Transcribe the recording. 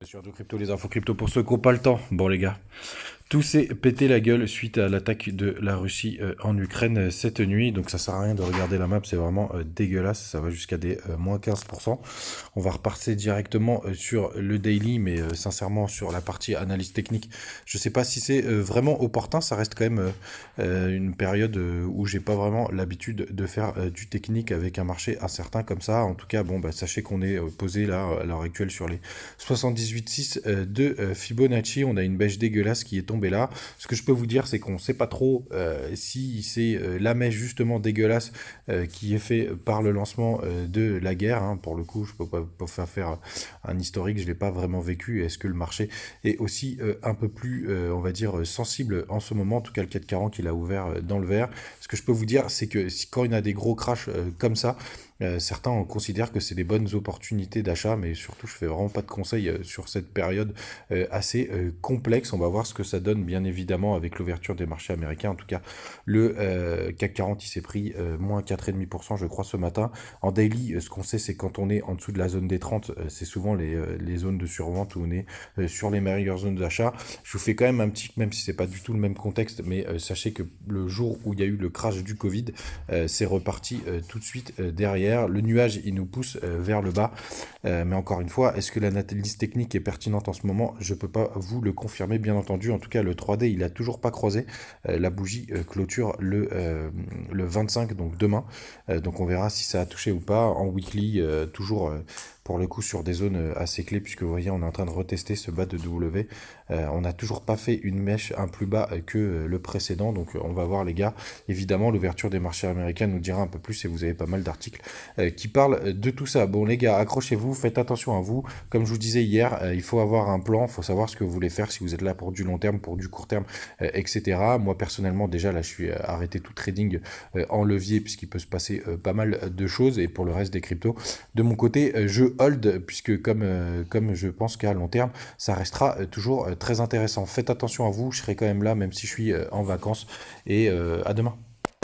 Sur de crypto, les infos crypto pour ceux qui n'ont pas le temps. Bon les gars, tout s'est pété la gueule suite à l'attaque de la Russie en Ukraine cette nuit. Donc ça sert à rien de regarder la map, c'est vraiment dégueulasse. Ça va jusqu'à des moins 15%. On va repartir directement sur le daily, mais sincèrement sur la partie analyse technique, je sais pas si c'est vraiment opportun. Ça reste quand même une période où j'ai pas vraiment l'habitude de faire du technique avec un marché incertain comme ça. En tout cas, bon, bah, sachez qu'on est posé là à l'heure actuelle sur les 78,6 de Fibonacci. On a une bêche dégueulasse qui est tombée là. Ce que je peux vous dire, c'est qu'on ne sait pas trop si c'est la mèche justement dégueulasse qui est fait par le lancement de la guerre. Hein. Pour le coup, je peux pas faire un historique, je ne l'ai pas vraiment vécu. Est-ce que le marché est aussi un peu plus, on va dire, sensible en ce moment? En tout cas, le 440, il a ouvert dans le vert. Ce que je peux vous dire, c'est que quand il y a des gros crashs comme ça, certains considèrent que c'est des bonnes opportunités d'achat, mais surtout, je fais vraiment pas de conseils sur cette période assez complexe. On va voir ce que ça donne, bien évidemment, avec l'ouverture des marchés américains. En tout cas, le CAC 40, il s'est pris moins 4,5%, je crois, ce matin. En daily, ce qu'on sait, c'est quand on est en dessous de la zone des 30, c'est souvent les zones de survente où on est sur les meilleures zones d'achat. Je vous fais quand même un petit, même si c'est pas du tout le même contexte, mais sachez que le jour où il y a eu le crash du Covid, c'est reparti tout de suite derrière. Le nuage, il nous pousse vers le bas. Mais encore une fois, est-ce que l'analyse technique est pertinente en ce moment? Je ne peux pas vous le confirmer, bien entendu. En tout cas, le 3D, il n'a toujours pas croisé. La bougie clôture le 25, donc demain. Donc on verra si ça a touché ou pas. En weekly, toujours pour le coup sur des zones assez clés, puisque vous voyez, on est en train de retester ce bas de W. On n'a toujours pas fait une mèche un plus bas que le précédent. Donc on va voir les gars. Évidemment, l'ouverture des marchés américains nous dira un peu plus et vous avez pas mal d'articles qui parlent de tout ça. Bon les gars, accrochez-vous, faites attention à vous. Comme je vous disais hier, il faut avoir un plan, il faut savoir ce que vous voulez faire, si vous êtes là pour du long terme, pour du court terme, etc. Moi personnellement, déjà là, je suis arrêté tout trading en levier puisqu'il peut se passer pas mal de choses. Et pour le reste des cryptos, de mon côté, je hold puisque comme je pense qu'à long terme, ça restera toujours très intéressant. Faites attention à vous, je serai quand même là même si je suis en vacances. Et à demain.